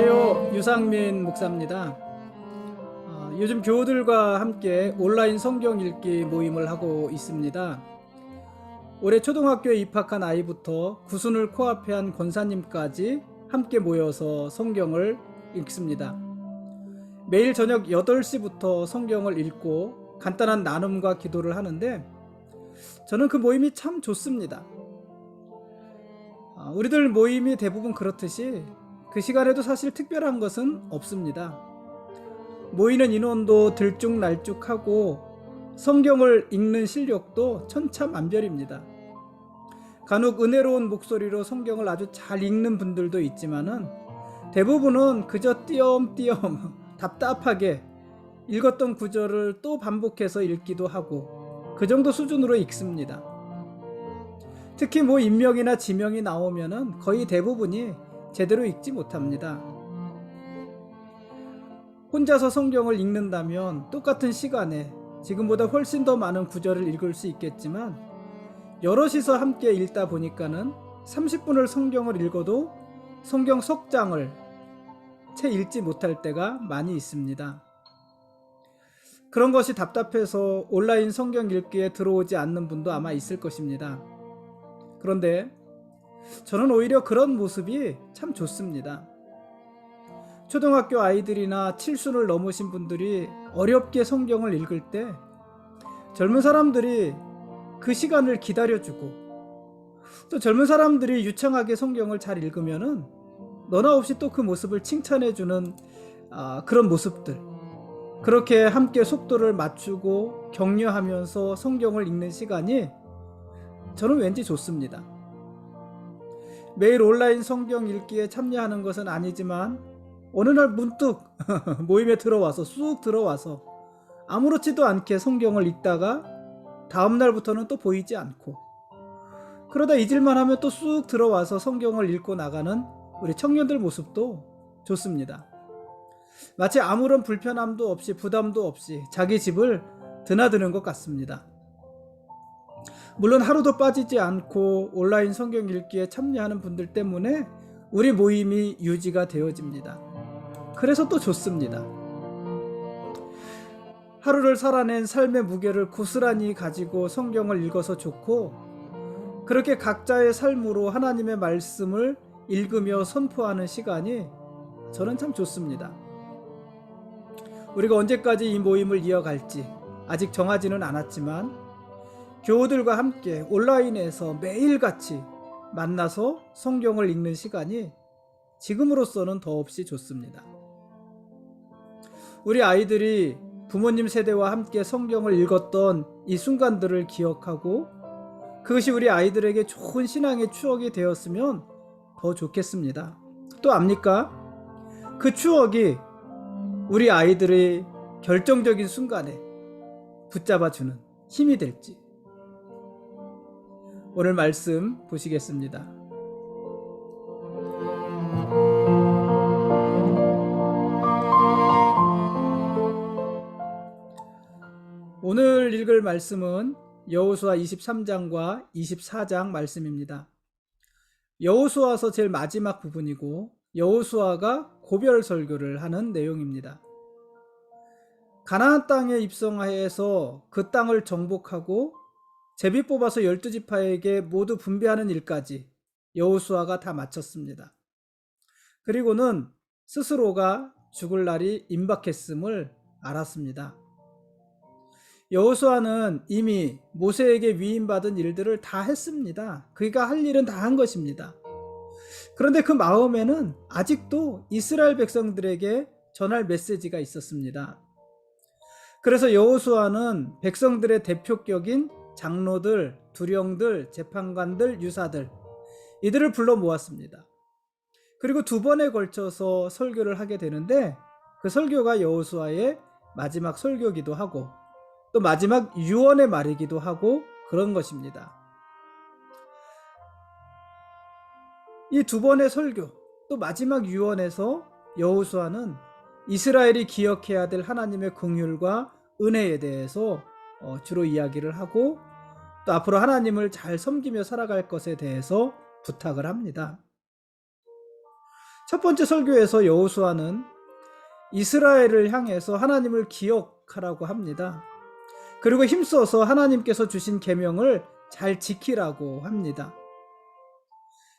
안녕하세요. 유상민 목사입니다. 요즘 교우들과 함께 온라인 성경 읽기 모임을 하고 있습니다. 올해 초등학교에 입학한 아이부터 구순을 코앞에 한 권사님까지 함께 모여서 성경을 읽습니다. 매일 저녁 8시부터 성경을 읽고 간단한 나눔과 기도를 하는데 저는 그 모임이 참 좋습니다. 우리들 모임이 대부분 그렇듯이 그 시간에도 사실 특별한 것은 없습니다. 모이는 인원도 들쭉날쭉하고 성경을 읽는 실력도 천차만별입니다. 간혹 은혜로운 목소리로 성경을 아주 잘 읽는 분들도 있지만은 대부분은 그저 띄엄띄엄 답답하게 읽었던 구절을 또 반복해서 읽기도 하고 그 정도 수준으로 읽습니다. 특히 인명이나 지명이 나오면은 거의 대부분이 제대로 읽지 못합니다. 혼자서 성경을 읽는다면 똑같은 시간에 지금보다 훨씬 더 많은 구절을 읽을 수 있겠지만 여럿이서 함께 읽다 보니까는 30분을 성경을 읽어도 성경 석 장을 채 읽지 못할 때가 많이 있습니다. 그런 것이 답답해서 온라인 성경 읽기에 들어오지 않는 분도 아마 있을 것입니다. 그런데 저는 오히려 그런 모습이 참 좋습니다. 초등학교 아이들이나 칠순을 넘으신 분들이 어렵게 성경을 읽을 때 젊은 사람들이 그 시간을 기다려주고 또 젊은 사람들이 유창하게 성경을 잘 읽으면은 너나 없이 또 그 모습을 칭찬해주는 그런 모습들, 그렇게 함께 속도를 맞추고 격려하면서 성경을 읽는 시간이 저는 왠지 좋습니다. 매일 온라인 성경 읽기에 참여하는 것은 아니지만 어느 날 문득 모임에 쑥 들어와서 아무렇지도 않게 성경을 읽다가 다음 날부터는 또 보이지 않고 그러다 잊을만 하면 또 쑥 들어와서 성경을 읽고 나가는 우리 청년들 모습도 좋습니다. 마치 아무런 불편함도 없이 부담도 없이 자기 집을 드나드는 것 같습니다. 물론 하루도 빠지지 않고 온라인 성경 읽기에 참여하는 분들 때문에 우리 모임이 유지가 되어집니다. 그래서 또 좋습니다. 하루를 살아낸 삶의 무게를 고스란히 가지고 성경을 읽어서 좋고 그렇게 각자의 삶으로 하나님의 말씀을 읽으며 선포하는 시간이 저는 참 좋습니다. 우리가 언제까지 이 모임을 이어갈지 아직 정하지는 않았지만 교우들과 함께 온라인에서 매일같이 만나서 성경을 읽는 시간이 지금으로서는 더없이 좋습니다. 우리 아이들이 부모님 세대와 함께 성경을 읽었던 이 순간들을 기억하고 그것이 우리 아이들에게 좋은 신앙의 추억이 되었으면 더 좋겠습니다. 또 압니까? 그 추억이 우리 아이들의 결정적인 순간에 붙잡아주는 힘이 될지. 오늘 말씀 보시겠습니다. 오늘 읽을 말씀은 여호수아 23장과 24장 말씀입니다. 여호수아서 제일 마지막 부분이고 여호수아가 고별 설교를 하는 내용입니다. 가나안 땅에 입성하여서 그 땅을 정복하고 제비 뽑아서 12지파에게 모두 분배하는 일까지 여호수아가 다 마쳤습니다. 그리고는 스스로가 죽을 날이 임박했음을 알았습니다. 여호수아는 이미 모세에게 위임받은 일들을 다 했습니다. 그가 할 일은 다 한 것입니다. 그런데 그 마음에는 아직도 이스라엘 백성들에게 전할 메시지가 있었습니다. 그래서 여호수아는 백성들의 대표격인 장로들, 두령들, 재판관들, 유사들 이들을 불러 모았습니다. 그리고 2번에 걸쳐서 설교를 하게 되는데 그 설교가 여호수아의 마지막 설교기도 하고 또 마지막 유언의 말이기도 하고 그런 것입니다. 이 2번의 설교 또 마지막 유언에서 여호수아는 이스라엘이 기억해야 될 하나님의 긍휼과 은혜에 대해서 주로 이야기를 하고 또 앞으로 하나님을 잘 섬기며 살아갈 것에 대해서 부탁을 합니다. 첫 번째 설교에서 여호수아는 이스라엘을 향해서 하나님을 기억하라고 합니다. 그리고 힘써서 하나님께서 주신 계명을 잘 지키라고 합니다.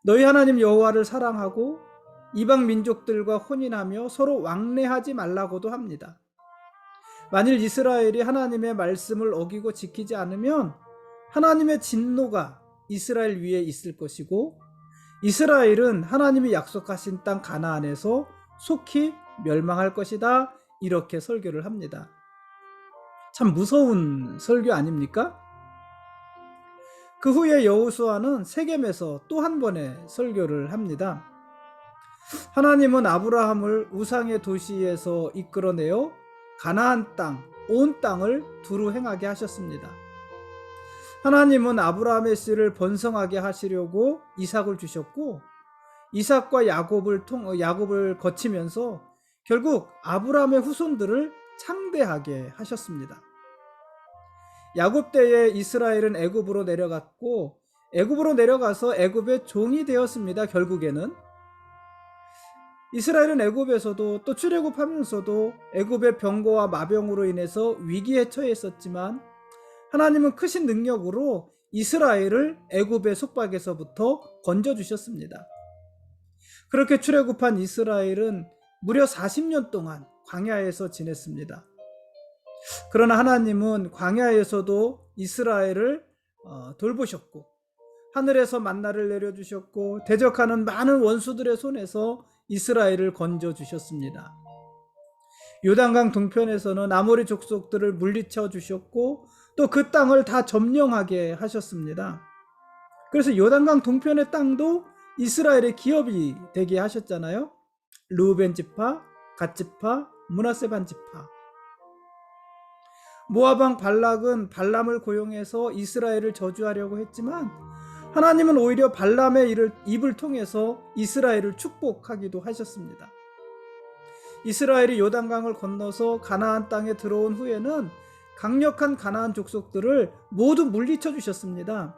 너희 하나님 여호와를 사랑하고 이방 민족들과 혼인하며 서로 왕래하지 말라고도 합니다. 만일 이스라엘이 하나님의 말씀을 어기고 지키지 않으면 하나님의 진노가 이스라엘 위에 있을 것이고 이스라엘은 하나님이 약속하신 땅 가나안에서 속히 멸망할 것이다. 이렇게 설교를 합니다. 참 무서운 설교 아닙니까? 그 후에 여호수아는 세겜에서 또 한 번의 설교를 합니다. 하나님은 아브라함을 우상의 도시에서 이끌어내어 가나안 땅, 온 땅을 두루 행하게 하셨습니다. 하나님은 아브라함의 씨를 번성하게 하시려고 이삭을 주셨고 이삭과 야곱을 거치면서 결국 아브라함의 후손들을 창대하게 하셨습니다. 야곱 때에 이스라엘은 애굽으로 내려갔고 애굽으로 내려가서 애굽의 종이 되었습니다. 결국에는 이스라엘은 애굽에서도 또 출애굽하면서도 애굽의 병거와 마병으로 인해서 위기에 처했었지만 하나님은 크신 능력으로 이스라엘을 애굽의 속박에서부터 건져주셨습니다. 그렇게 출애굽한 이스라엘은 무려 40년 동안 광야에서 지냈습니다. 그러나 하나님은 광야에서도 이스라엘을 돌보셨고 하늘에서 만나를 내려주셨고 대적하는 많은 원수들의 손에서 이스라엘을 건져주셨습니다. 요단강 동편에서는 아모리 족속들을 물리쳐 주셨고 또 그 땅을 다 점령하게 하셨습니다. 그래서 요단강 동편의 땅도 이스라엘의 기업이 되게 하셨잖아요. 르우벤 지파, 갓 지파, 므낫세 반 지파. 모압 왕 발락은 발람을 고용해서 이스라엘을 저주하려고 했지만 하나님은 오히려 발람의 입을 통해서 이스라엘을 축복하기도 하셨습니다. 이스라엘이 요단강을 건너서 가나안 땅에 들어온 후에는 강력한 가나안 족속들을 모두 물리쳐 주셨습니다.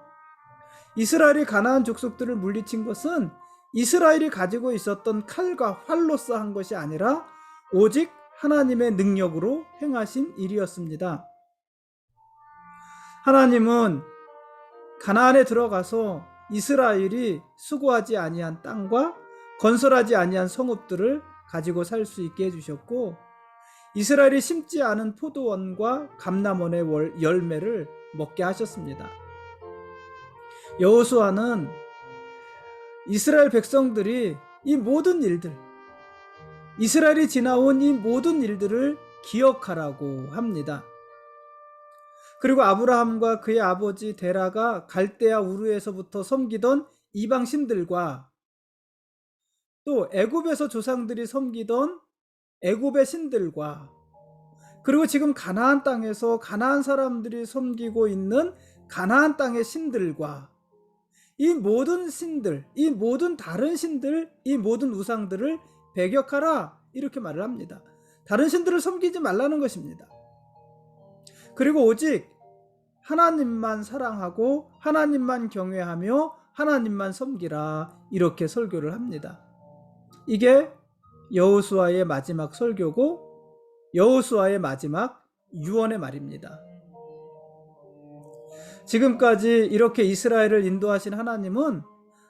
이스라엘이 가나안 족속들을 물리친 것은 이스라엘이 가지고 있었던 칼과 활로서 한 것이 아니라 오직 하나님의 능력으로 행하신 일이었습니다. 하나님은 가나안에 들어가서 이스라엘이 수고하지 아니한 땅과 건설하지 아니한 성읍들을 가지고 살 수 있게 해주셨고 이스라엘이 심지 않은 포도원과 감람원의 열매를 먹게 하셨습니다. 여호수아는 이스라엘 백성들이 이 모든 일들, 이스라엘이 지나온 이 모든 일들을 기억하라고 합니다. 그리고 아브라함과 그의 아버지 데라가 갈대아 우르에서부터 섬기던 이방 신들과 또 애굽에서 조상들이 섬기던 애굽의 신들과 그리고 지금 가나안 땅에서 가나안 사람들이 섬기고 있는 가나안 땅의 신들과 이 모든 신들, 이 모든 다른 신들, 이 모든 우상들을 배격하라 이렇게 말을 합니다. 다른 신들을 섬기지 말라는 것입니다. 그리고 오직 하나님만 사랑하고 하나님만 경외하며 하나님만 섬기라 이렇게 설교를 합니다. 이게 여호수아의 마지막 설교고 여호수아의 마지막 유언의 말입니다. 지금까지 이렇게 이스라엘을 인도하신 하나님은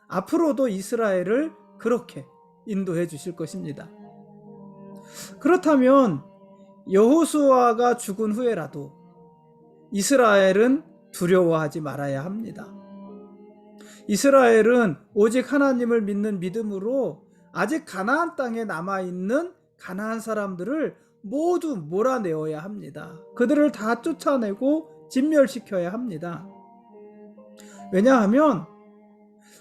앞으로도 이스라엘을 그렇게 인도해 주실 것입니다. 그렇다면 여호수아가 죽은 후에라도 이스라엘은 두려워하지 말아야 합니다. 이스라엘은 오직 하나님을 믿는 믿음으로 아직 가나안 땅에 남아있는 가나안 사람들을 모두 몰아내어야 합니다. 그들을 다 쫓아내고 진멸시켜야 합니다. 왜냐하면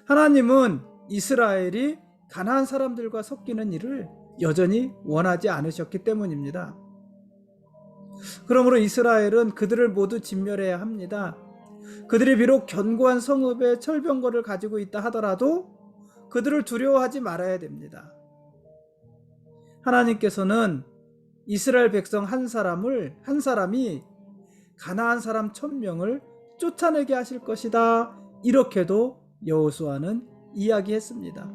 하나님은 이스라엘이 가나안 사람들과 섞이는 일을 여전히 원하지 않으셨기 때문입니다. 그러므로 이스라엘은 그들을 모두 진멸해야 합니다. 그들이 비록 견고한 성읍에 철병거를 가지고 있다 하더라도 그들을 두려워하지 말아야 됩니다. 하나님께서는 이스라엘 백성 한 사람이 가나안 사람 1000명을 쫓아내게 하실 것이다. 이렇게도 여호수아는 이야기했습니다.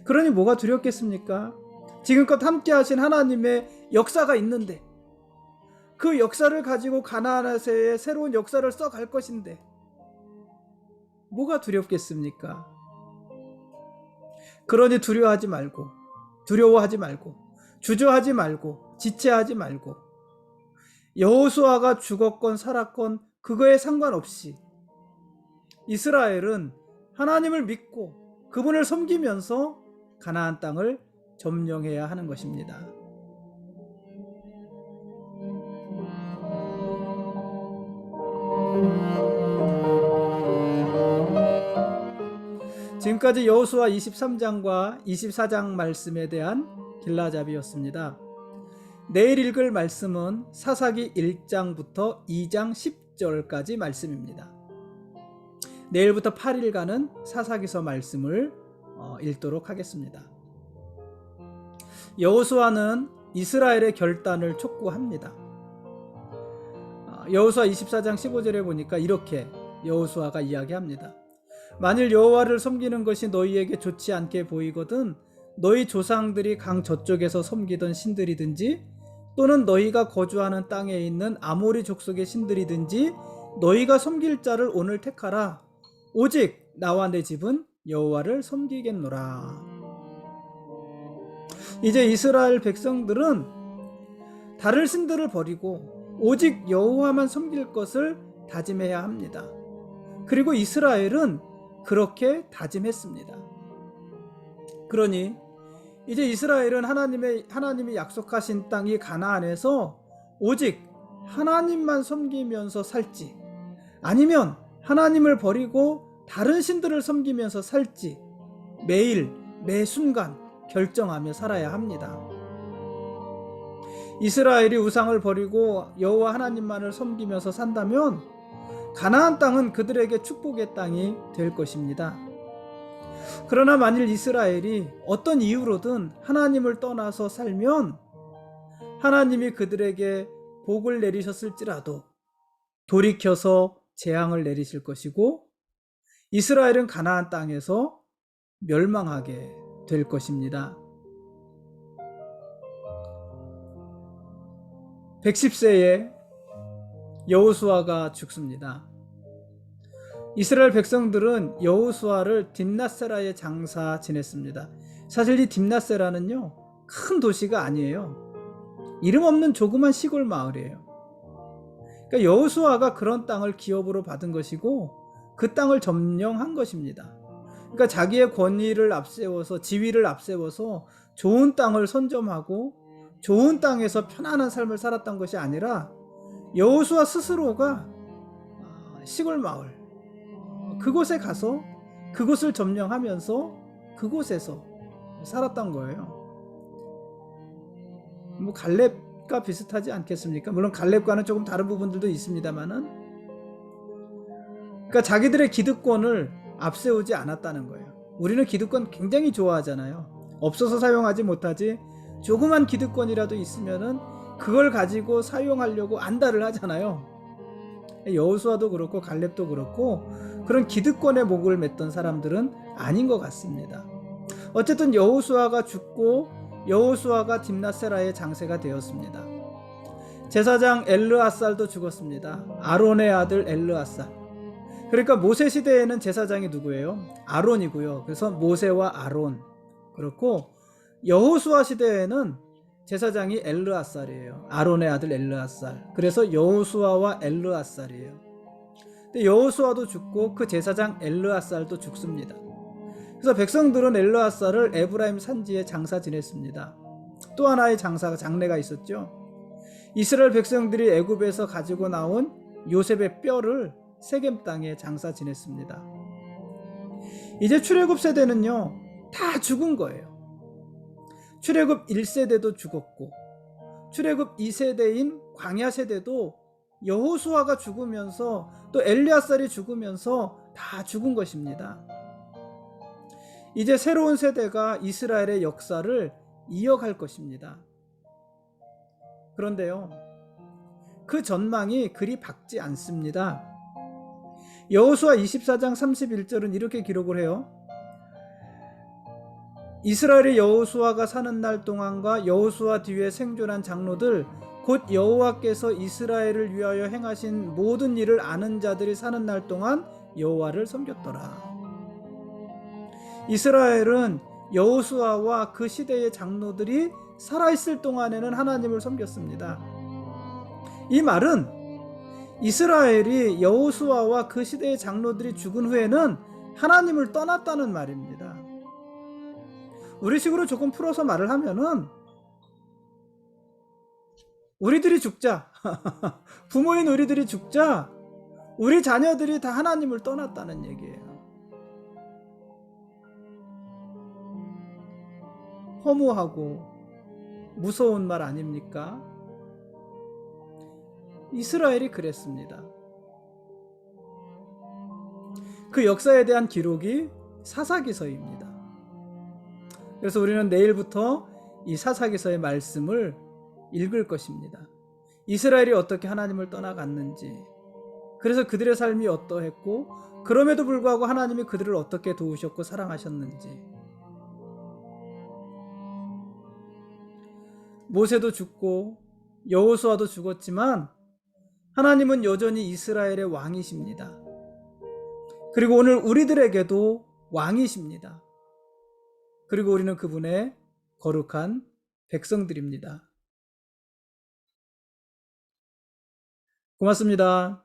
그러니 뭐가 두렵겠습니까? 지금껏 함께 하신 하나님의 역사가 있는데, 그 역사를 가지고 가나안에서의 새로운 역사를 써갈 것인데 뭐가 두렵겠습니까? 그러니 두려워하지 말고, 주저하지 말고, 지체하지 말고, 여호수아가 죽었건 살았건 그거에 상관없이 이스라엘은 하나님을 믿고 그분을 섬기면서 가나안 땅을 점령해야 하는 것입니다. 지금까지 여호수아 23장과 24장 말씀에 대한 길라잡이였습니다. 내일 읽을 말씀은 사사기 1장부터 2장 10절까지 말씀입니다. 내일부터 8일간은 사사기서 말씀을 읽도록 하겠습니다. 여호수아는 이스라엘의 결단을 촉구합니다. 여호수아 24장 15절에 보니까 이렇게 여호수아가 이야기합니다. 만일 여호와를 섬기는 것이 너희에게 좋지 않게 보이거든 너희 조상들이 강 저쪽에서 섬기던 신들이든지 또는 너희가 거주하는 땅에 있는 아모리 족속의 신들이든지 너희가 섬길 자를 오늘 택하라. 오직 나와 내 집은 여호와를 섬기겠노라. 이제 이스라엘 백성들은 다른 신들을 버리고 오직 여호와만 섬길 것을 다짐해야 합니다. 그리고 이스라엘은 그렇게 다짐했습니다. 그러니 이제 이스라엘은 하나님이 약속하신 땅이 가나안에서 오직 하나님만 섬기면서 살지, 아니면 하나님을 버리고 다른 신들을 섬기면서 살지 매일 매 순간 결정하며 살아야 합니다. 이스라엘이 우상을 버리고 여호와 하나님만을 섬기면서 산다면 가나안 땅은 그들에게 축복의 땅이 될 것입니다. 그러나 만일 이스라엘이 어떤 이유로든 하나님을 떠나서 살면 하나님이 그들에게 복을 내리셨을지라도 돌이켜서 재앙을 내리실 것이고 이스라엘은 가나안 땅에서 멸망하게 될 것입니다. 110세에 여호수아가 죽습니다. 이스라엘 백성들은 여호수아를 딥낫세라에 장사 지냈습니다. 사실 이 딥낫세라는요, 큰 도시가 아니에요. 이름 없는 조그만 시골 마을이에요. 그러니까 여호수아가 그런 땅을 기업으로 받은 것이고 그 땅을 점령한 것입니다. 그러니까 자기의 권위를 앞세워서, 지위를 앞세워서 좋은 땅을 선점하고 좋은 땅에서 편안한 삶을 살았던 것이 아니라 여호수아 스스로가 시골 마을 그곳에 가서 그곳을 점령하면서 그곳에서 살았던 거예요. 뭐 갈렙과 비슷하지 않겠습니까? 물론 갈렙과는 조금 다른 부분들도 있습니다만은, 그러니까 자기들의 기득권을 앞세우지 않았다는 거예요. 우리는 기득권 굉장히 좋아하잖아요. 없어서 사용하지 못하지 조그만 기득권이라도 있으면은 그걸 가지고 사용하려고 안달을 하잖아요. 여호수아도 그렇고 갈렙도 그렇고 그런 기득권의 목을 맸던 사람들은 아닌 것 같습니다. 어쨌든 여호수아가 죽고 여호수아가 딥낫세라의 장세가 되었습니다. 제사장 엘르아살도 죽었습니다. 아론의 아들 엘르아살. 그러니까 모세 시대에는 제사장이 누구예요? 아론이고요. 그래서 모세와 아론. 그렇고 여호수아 시대에는 제사장이 엘르아살이에요. 아론의 아들 엘르아살. 그래서 여호수아와 엘르아살이에요. 근데 여호수아도 죽고 그 제사장 엘르아살도 죽습니다. 그래서 백성들은 엘르아살을 에브라임 산지에 장사 지냈습니다. 또 하나의 장래가 있었죠. 이스라엘 백성들이 애굽에서 가지고 나온 요셉의 뼈를 세겜 땅에 장사 지냈습니다. 이제 출애굽 세대는요, 다 죽은 거예요. 출애굽 1세대도 죽었고 출애굽 2세대인 광야 세대도 여호수아가 죽으면서 또 엘르아살이 죽으면서 다 죽은 것입니다. 이제 새로운 세대가 이스라엘의 역사를 이어갈 것입니다. 그런데요, 그 전망이 그리 밝지 않습니다. 여호수아 24장 31절은 이렇게 기록을 해요. 이스라엘의 여호수아가 사는 날 동안과 여호수아 뒤에 생존한 장로들 곧 여호와께서 이스라엘을 위하여 행하신 모든 일을 아는 자들이 사는 날 동안 여호와를 섬겼더라. 이스라엘은 여호수아와 그 시대의 장로들이 살아있을 동안에는 하나님을 섬겼습니다. 이 말은 이스라엘이 여호수아와 그 시대의 장로들이 죽은 후에는 하나님을 떠났다는 말입니다. 우리식으로 조금 풀어서 말을 하면은 우리들이 죽자 부모인 우리들이 죽자 우리 자녀들이 다 하나님을 떠났다는 얘기예요. 허무하고 무서운 말 아닙니까? 이스라엘이 그랬습니다. 그 역사에 대한 기록이 사사기서입니다. 그래서 우리는 내일부터 이 사사기서의 말씀을 읽을 것입니다. 이스라엘이 어떻게 하나님을 떠나갔는지, 그래서 그들의 삶이 어떠했고, 그럼에도 불구하고 하나님이 그들을 어떻게 도우셨고 사랑하셨는지. 모세도 죽고 여호수아도 죽었지만 하나님은 여전히 이스라엘의 왕이십니다. 그리고 오늘 우리들에게도 왕이십니다. 그리고 우리는 그분의 거룩한 백성들입니다. 고맙습니다.